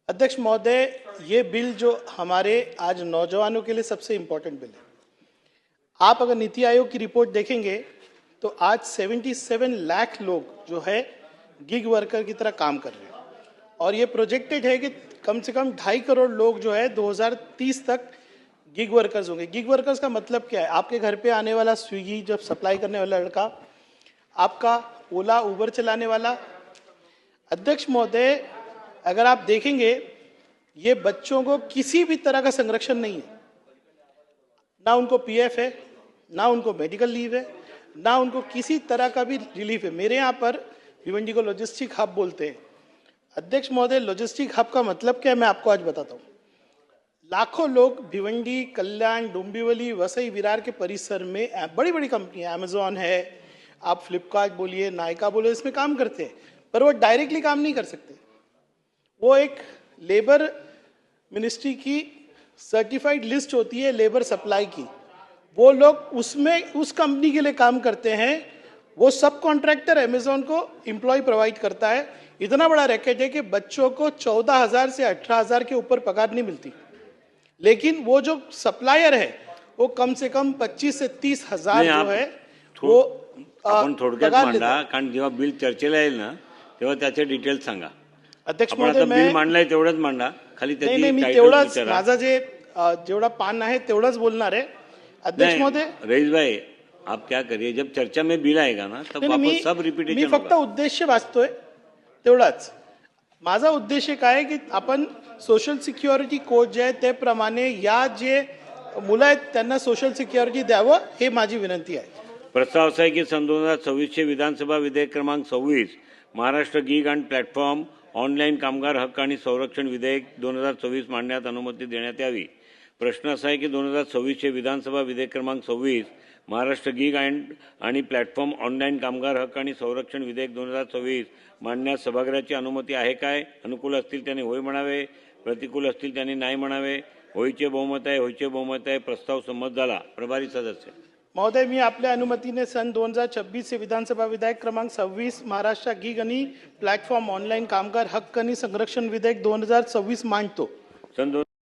अध्यक्ष महोदय, ये बिल जो हमारे आज नौजवानों के लिए सबसे इम्पोर्टेंट बिल है। आप अगर नीति आयोग की रिपोर्ट देखेंगे तो आज 77 लाख लोग जो है गिग वर्कर की तरह काम कर रहे हैं और ये प्रोजेक्टेड है कि कम से कम 2.5 करोड़ लोग जो है 2030 तक गिग वर्कर्स होंगे। गिग वर्कर्स का मतलब क्या है? आपके घर पे आने वाला स्विगी जब सप्लाई करने वाला लड़का, आपका ओला उबर चलाने वाला। अध्यक्ष महोदय, अगर आप देखेंगे ये बच्चों को किसी भी तरह का संरक्षण नहीं है, ना उनको पीएफ है, ना उनको मेडिकल लीव है, ना उनको किसी तरह का भी रिलीफ है। मेरे यहाँ पर भिवंडी को लॉजिस्टिक हब बोलते हैं। अध्यक्ष महोदय, लॉजिस्टिक हब का मतलब क्या है मैं आपको आज बताता हूँ। लाखों लोग भिवंडी, कल्याण, डोंबिवली, वसई, विरार के परिसर में बड़ी बड़ी कंपनियां, अमेजॉन है, आप फ्लिपकार्ट बोलिए, नायका बोलिए, इसमें काम करते हैं, पर वो डायरेक्टली काम नहीं कर सकते। वो एक लेबर मिनिस्ट्री की सर्टिफाइड लिस्ट होती है लेबर सप्लाई की, वो लोग उसमें उस कंपनी के लिए काम करते हैं। वो सब कॉन्ट्रैक्टर अमेजॉन को एम्प्लॉय प्रोवाइड करता है। इतना बड़ा रैकेट है कि बच्चों को 14,000 से 18,000 के ऊपर पगार नहीं मिलती, लेकिन वो जो सप्लायर है वो कम से कम 25 से 30,000 जो है वो आपण थोडक्यात मांडा, कारण जेव्हा बिल चर्चेला येईल ना तेव्हा त्याचे डिटेल्स सांगा। अध्यक्ष महोदय, बिल मांडलाय तेवढंच मांडा, खाली त्याची नाही, मी तेवढंच माझा जे जेवढा पान आहे तेवढंच बोलणार आहे। अध्यक्ष महोदय, रईस भाई आप क्या करिए, जब चर्चा में बिल आएगा ना तब वापस सब रिपीटेशन मी फक्त उद्देश्य वाचतोय तेवढाच। माझा उद्देश काय आहे की आपण सोशल सिक्युरिटी कोड जे आहे त्याप्रमाणे या जे मुलं आहेत त्यांना सोशल सिक्युरिटी द्यावं, हे माझी विनंती आहे। प्रस्ताव असा आहे की सन 2026 चे विधानसभा विधेयक क्रमांक 26 Maharashtra gig and platform online कामगार हक्क आणि संरक्षण विधेयक 2026 मांडण्यात अनुमती देण्यात यावी। प्रश्न असा आहे की 2026 चे विधानसभा विधेयक क्रमांक 26 महाराष्ट्र गीग आणि प्लॅटफॉर्म ऑनलाईन कामगार हक्क आणि संरक्षण विधेयक 2026 मांडण्यास सभागृहाची अनुमती आहे काय? अनुकूल असतील त्यांनी होय म्हणावे, प्रतिकूल असतील त्यांनी नाही म्हणावे। होयचे बहुमत आहे, होयचे बहुमत आहे। प्रस्ताव संमत झाला। प्रभारी सदस्य महोदय, मी आपल्या अनुमतीने सन 2026 से विधानसभा विधेयक क्रमांक 26 महाराष्ट्र गीग आणि प्लॅटफॉर्म ऑनलाईन कामगार हक्क आणि संरक्षण विधेयक 2026 मांडतो। सन